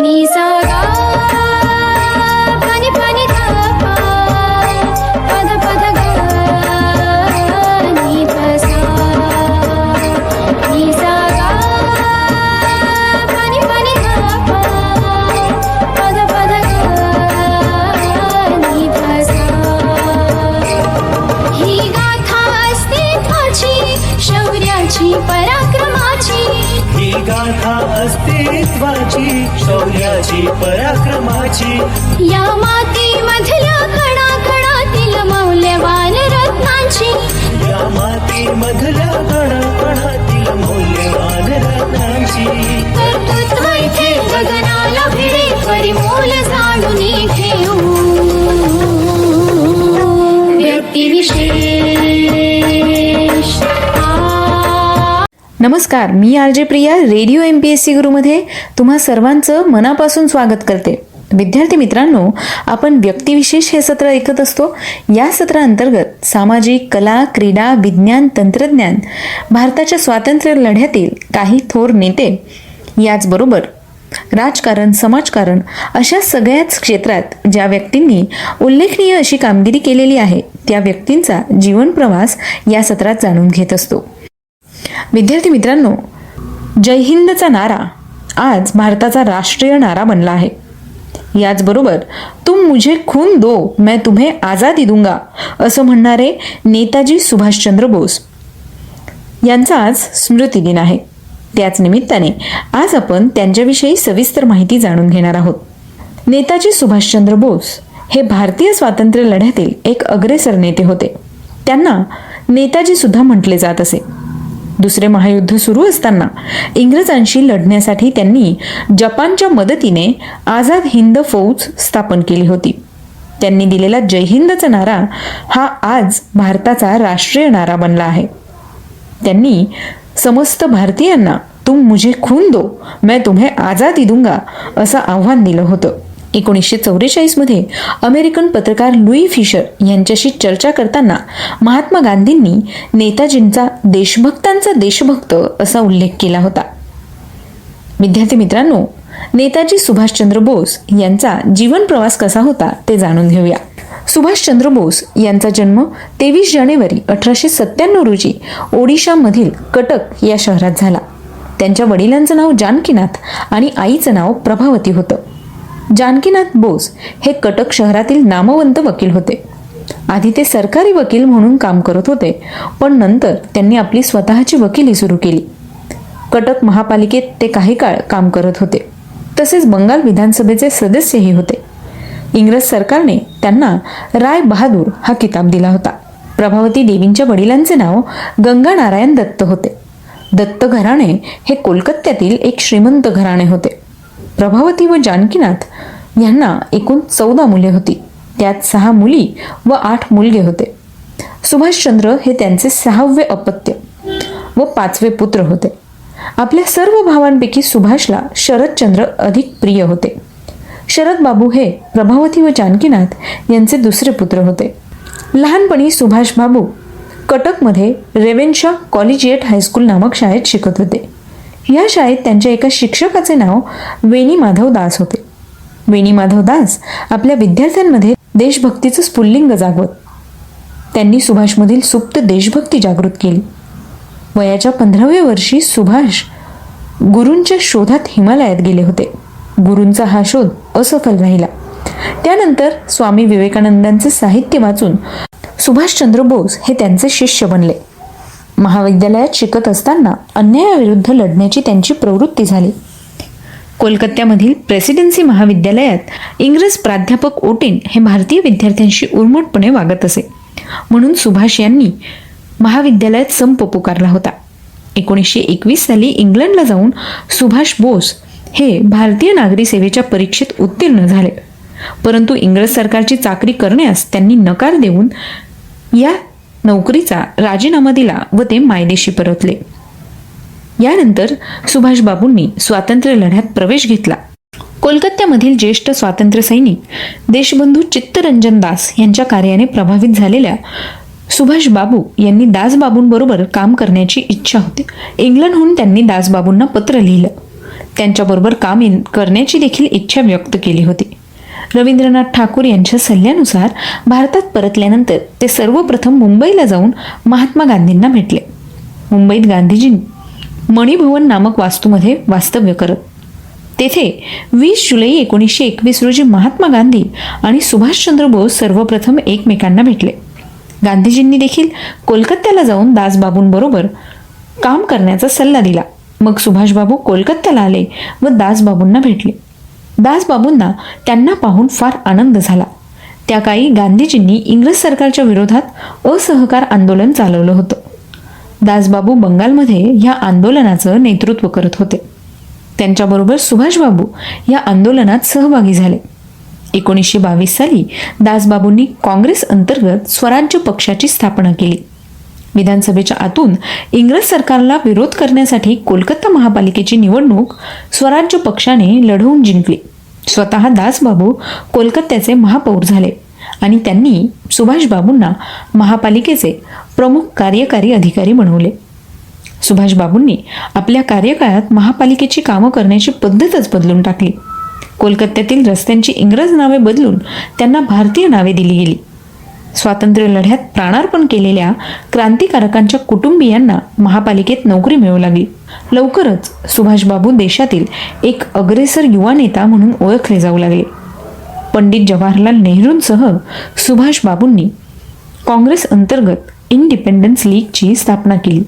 नि सा गा पनि पनि धा पा पद पद गा नि ध सा नि सा गा पनि पनि धा पा पद पद गा नि ध सा ही गाथा अस्तित्वाची शौर्याची पराक्रमाची ही गाथा अस्तित्वाची शौर्याची पराक्रमाची या मातीमधल्या कणाकणातील मौल्यवान रत्नांची या मातीमधल्या कणाकणातील मौल्यवान रत्नांची कर्तृत्व इथे गगनाला भिडे परिमोल जाणून घेऊ व्यक्तिविशेष नमस्कार, मी आर.जे. प्रिया रेडिओ MPSC गुरुमध्ये तुम्हा सर्वांचं मनापासून स्वागत करते. विद्यार्थी मित्रांनो, आपण व्यक्तिविशेष हे सत्र ऐकत असतो. या सत्राअंतर्गत सामाजिक, कला, क्रीडा, विज्ञान, तंत्रज्ञान, भारताच्या स्वातंत्र्य लढ्यातील काही थोर नेते, याचबरोबर राजकारण, समाजकारण अशा सगळ्याच क्षेत्रात ज्या व्यक्तींनी उल्लेखनीय अशी कामगिरी केलेली आहे त्या व्यक्तींचा जीवन प्रवास या सत्रात जाणून घेत असतो. विद्यार्थी मित्रांनो, जय हिंदचा नारा आज भारताचा राष्ट्रीय नारा बनला आहे. याचबरोबर तुम मुझे खून दो मैं तुम्हें आजादी दूंगा असं म्हणणारे नेताजी सुभाषचंद्र बोस यांचा आज स्मृती दिन आहे. त्याच निमित्ताने आज आपण त्यांच्याविषयी सविस्तर माहिती जाणून घेणार आहोत. नेताजी सुभाषचंद्र बोस हे भारतीय स्वातंत्र्य लढ्यातील एक अग्रेसर नेते होते. त्यांना नेताजी सुद्धा म्हटले जात असे. दुसरे महायुद्ध सुरू असताना इंग्रजांशी लढण्यासाठी त्यांनी जपानच्या मदतीने आझाद हिंद फौज स्थापन केली होती. त्यांनी दिलेला जय हिंदचा नारा हा आज भारताचा राष्ट्रीय नारा बनला आहे. त्यांनी समस्त भारतीयांना तुम मुझे खून दो मैं तुम्हें आजादी दूंगा असं आव्हान दिलं होतं. 1944 मध्ये अमेरिकन पत्रकार लुई फिशर यांच्याशी चर्चा करताना महात्मा गांधींनी नेताजींचा देशभक्तांचा देशभक्त असा उल्लेख केला होता. विद्यार्थी मित्रांनो, नेताजी सुभाषचंद्र बोस यांचा जीवन प्रवास कसा होता ते जाणून घेऊया. सुभाषचंद्र बोस यांचा जन्म 23 जानेवारी 1897 रोजी ओडिशामधील कटक या शहरात झाला. त्यांच्या वडिलांचं नाव जानकीनाथ आणि आईचं नाव प्रभावती होतं. जानकीनाथ बोस हे कटक शहरातील नामवंत वकील होते. आधी ते सरकारी वकील म्हणून काम करत होते, पण नंतर त्यांनी आपली स्वतःची वकिली सुरू केली. कटक महापालिकेत ते काही काळ काम करत होते. तसेच बंगाल विधानसभेचे सदस्यही होते. इंग्रज सरकारने त्यांना राय बहादूर हा किताब दिला होता. प्रभावती देवींच्या वडिलांचे नाव गंगा नारायण दत्त होते. दत्त घराणे हे कोलकात्यातील एक श्रीमंत घराणे होते. प्रभावती व जानकीनाथ यांना एकूण 14 मुले होती. त्यात 6 मुली व 8 मुलगे होते. सुभाषचंद्र हे त्यांचे 6वे अपत्य व 5वे पुत्र होते. आपल्या सर्व भावांपैकी सुभाषला शरदचंद्र अधिक प्रिय होते. शरद बाबू हे प्रभावती व जानकीनाथ यांचे दुसरे पुत्र होते. लहानपणी सुभाष बाबू कटकमध्ये रेवेन्शा कॉलेजिएट हायस्कूल नामक शाळेत शिकत होते. या शाळेत त्यांच्या एका शिक्षकाचे नाव वेणी माधव दास होते. वेणी माधव दास आपल्या विद्यार्थ्यांमध्ये देशभक्तीचं स्फुल्लिंग जागवत. त्यांनी सुभाषमधील सुप्त देशभक्ती जागृत केली. वयाच्या 15व्या वर्षी सुभाष गुरूंच्या शोधात हिमालयात गेले होते. गुरूंचा हा शोध असफल राहिला. त्यानंतर स्वामी विवेकानंदांचे साहित्य वाचून सुभाषचंद्र बोस हे त्यांचे शिष्य बनले. महाविद्यालयात शिकत असताना अन्यायाविरुद्ध लढण्याची त्यांची प्रवृत्ती झाली. कोलकात्यामधील प्रेसिडेन्सी महाविद्यालयात इंग्रज प्राध्यापक ओटिन हे भारतीय विद्यार्थ्यांशी उर्मटपणे वागत असे. म्हणून सुभाष यांनी महाविद्यालयात संप पुकारला होता. 1921 साली इंग्लंडला जाऊन सुभाष बोस हे भारतीय नागरी सेवेच्या परीक्षेत उत्तीर्ण झाले. परंतु इंग्रज सरकारची चाकरी करण्यास त्यांनी नकार देऊन या नोकरीचा राजीनामा दिला व ते मायदेशी परतले. यानंतर सुभाष बाबूंनी स्वातंत्र्य लढ्यात प्रवेश घेतला. कोलकात्यामधील ज्येष्ठ स्वातंत्र्य सैनिक देशबंधू चित्तरंजन दास यांच्या कार्याने प्रभावित झालेल्या सुभाष बाबू यांनी दासबाबूंबरोबर काम करण्याची इच्छा होती. इंग्लंडहून त्यांनी दासबाबूंना पत्र लिहिलं. त्यांच्याबरोबर काम करण्याची देखील इच्छा व्यक्त केली होती. रवींद्रनाथ ठाकूर यांच्या सल्ल्यानुसार भारतात परतल्यानंतर ते सर्वप्रथम मुंबईला जाऊन महात्मा गांधींना भेटले. मुंबईत गांधीजी मणिभवन नामक वास्तूमध्ये वास्तव्य करत. तेथे 20 जुलै 1921 रोजी महात्मा गांधी आणि सुभाषचंद्र बोस सर्वप्रथम एकमेकांना भेटले. गांधीजींनी देखील कोलकात्याला जाऊन दासबाबूंबरोबर काम करण्याचा सल्ला दिला. मग सुभाषबाबू कोलकात्याला आले व दासबाबूंना भेटले. दासबाबूंना त्यांना पाहून फार आनंद झाला. त्या काळी गांधीजींनी इंग्रज सरकारच्या विरोधात असहकार आंदोलन चालवलं होतं. दासबाबू बंगालमध्ये या आंदोलनाचं नेतृत्व करत होते. त्यांच्याबरोबर सुभाषबाबू या आंदोलनात सहभागी झाले. 1922 साली दासबाबूंनी काँग्रेस अंतर्गत स्वराज्य पक्षाची स्थापना केली. विधानसभेच्या आतून इंग्रज सरकारला विरोध करण्यासाठी कोलकाता महापालिकेची निवडणूक स्वराज्य पक्षाने लढवून जिंकली. स्वतः दासबाबू कोलकात्याचे महापौर झाले आणि त्यांनी सुभाषबाबूंना महापालिकेचे प्रमुख कार्यकारी अधिकारी बनवले. सुभाषबाबूंनी आपल्या कार्यकाळात महापालिकेची कामं करण्याची पद्धतच बदलून टाकली. कोलकात्यातील रस्त्यांची इंग्रज नावे बदलून त्यांना भारतीय नावे दिली गेली. स्वातंत्र्य लढ्यात प्राणार्पण केलेल्या क्रांतिकारकांच्या कुटुंबियांना महापालिकेत नोकरी मिळू लागली. लवकरच सुभाषबाबू देशातील एक अग्रेसर युवा नेता म्हणून ओळखले जाऊ लागले. पंडित जवाहरलाल नेहरूंसह सुभाषबाबूंनी काँग्रेस अंतर्गत इंडिपेंडन्स लीगची स्थापना केली.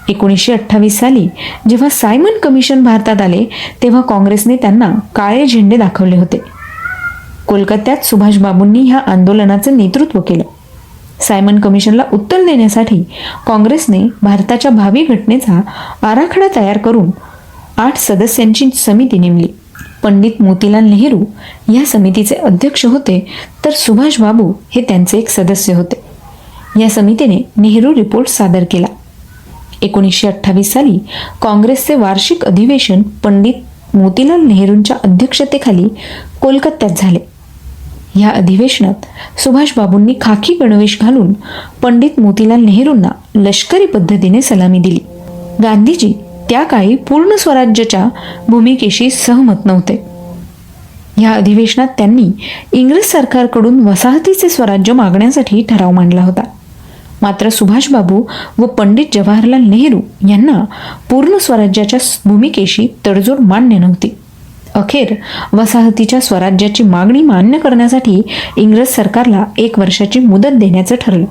1928 साली जेव्हा सायमन कमिशन भारतात आले तेव्हा काँग्रेसने त्यांना काळे झेंडे दाखवले होते. कोलकात्यात सुभाषबाबूंनी ह्या आंदोलनाचे नेतृत्व केलं. सायमन कमिशनला उत्तर देण्यासाठी काँग्रेसने भारताच्या भावी घटनेचा आराखडा तयार करून 8 सदस्यांची समिती नेमली. पंडित मोतीलाल नेहरू या समितीचे अध्यक्ष होते, तर सुभाषबाबू हे त्यांचे एक सदस्य होते. या समितीने नेहरू रिपोर्ट सादर केला. 1928 साली काँग्रेसचे वार्षिक अधिवेशन पंडित मोतीलाल नेहरूंच्या अध्यक्षतेखाली कोलकात्यात झाले. या अधिवेशनात सुभाषबाबूंनी खाकी गणवेश घालून पंडित मोतीलाल नेहरूंना लष्करी पद्धतीने सलामी दिली. गांधीजी त्या काळी पूर्ण स्वराज्याच्या भूमिकेशी सहमत नव्हते. या अधिवेशनात त्यांनी इंग्रज सरकारकडून वसाहतीचे स्वराज्य मागण्यासाठी ठराव मांडला होता. मात्र सुभाषबाबू व पंडित जवाहरलाल नेहरू यांना पूर्ण स्वराज्याच्या भूमिकेशी तडजोड मान्य नव्हती. अखेर वसाहतीच्या स्वराज्याची मागणी मान्य करण्यासाठी इंग्रज सरकारला 1 वर्षाची मुदत देण्याचं ठरलं.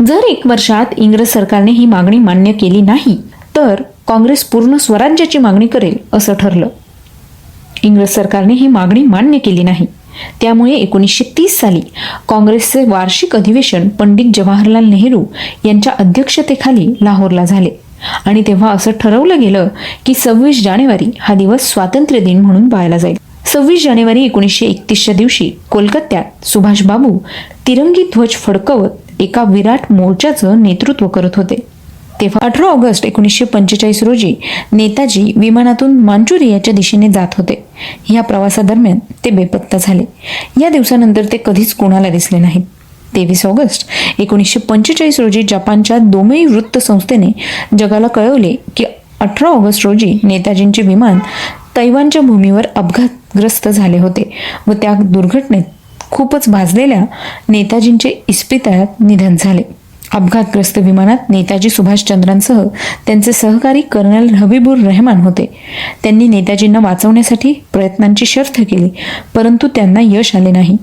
जर 1 वर्षात इंग्रज सरकारने ही मागणी मान्य केली नाही तर काँग्रेस पूर्ण स्वराज्याची मागणी करेल असं ठरलं. इंग्रज सरकारने ही मागणी मान्य केली नाही. त्यामुळे 1930 साली काँग्रेसचे वार्षिक अधिवेशन पंडित जवाहरलाल नेहरू यांच्या अध्यक्षतेखाली लाहोरला झाले आणि तेव्हा असं ठरवलं गेलं की 26 जानेवारी हा दिवस स्वातंत्र्य दिन म्हणून पाळला जाईल. 26 जानेवारी 1931च्या दिवशी कोलकात्यात सुभाषबाबू तिरंगी ध्वज फडकवत एका विराट मोर्चाचं नेतृत्व करत होते. तेव्हा 18 ऑगस्ट 1945 रोजी नेताजी विमानातून मांचुरियाच्या दिशेने जात होते. या प्रवासादरम्यान ते बेपत्ता झाले. या दिवसानंतर ते कधीच कोणाला दिसले नाहीत. 23 ऑगस्ट 1945 रोजी जपानच्या दोमेई वृत्त संस्थेने जगाला कळवले की 18 ऑगस्ट रोजी नेताजींचे विमान तैवानच्या भूमीवर अपघातग्रस्त झाले होते व त्या दुर्घटनेत खूपच भाजलेल्या नेताजींचे इस्पितळात निधन झाले. अपघातग्रस्त विमानात नेताजी सुभाषचंद्रांसह त्यांचे सहकारी कर्नल हबीबुर रहमान होते. त्यांनी नेताजींना वाचवण्यासाठी प्रयत्नांची शर्थ केली, परंतु त्यांना यश आले नाही.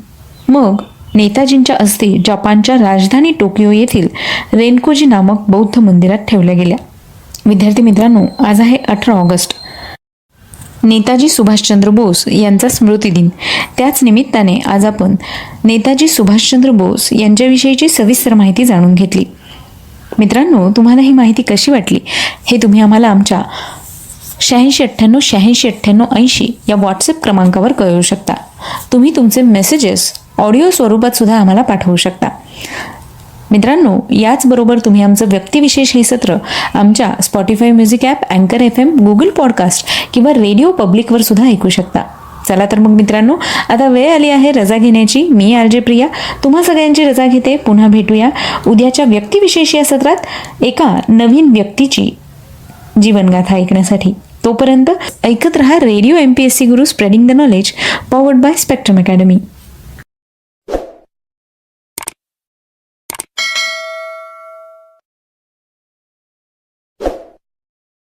मग नेताजींच्या अस्थी जपानच्या राजधानी टोकियो येथील रेनकोजी नामक बौद्ध मंदिरात ठेवल्या गेल्या. विद्यार्थी मित्रांनो, आज आहे 18 ऑगस्ट, नेताजी सुभाषचंद्र बोस यांचा स्मृती दिन. त्याच निमित्ताने आज आपण नेताजी सुभाषचंद्र बोस यांच्याविषयीची सविस्तर माहिती जाणून घेतली. मित्रांनो, तुम्हाला ही माहिती कशी वाटली हे तुम्ही आम्हाला आमच्या 8698869880 या व्हॉट्सअप क्रमांकावर कळवू शकता. तुम्ही तुमचे मेसेजेस ऑडिओ स्वरूपात सुद्धा आम्हाला पाठवू शकता. मित्रांनो, याचबरोबर तुम्ही आमचं व्यक्तिविशेष हे सत्र आमच्या स्पॉटीफाय म्युझिक ॲप, अँकर FM, गुगल पॉडकास्ट किंवा रेडिओ पब्लिकवर सुद्धा ऐकू शकता. चला तर मग मित्रांनो, आता वेळ आली आहे रजा घेण्याची. मी RJ प्रिया तुम्हा सगळ्यांची रजा घेते. पुन्हा भेटूया उद्याच्या व्यक्तिविशेष या सत्रात एका नवीन व्यक्तीची जीवनगाथा ऐकण्यासाठी. तोपर्यंत ऐकत रहा radio MPSC Guru, spreading the knowledge, powered by spectrum academy.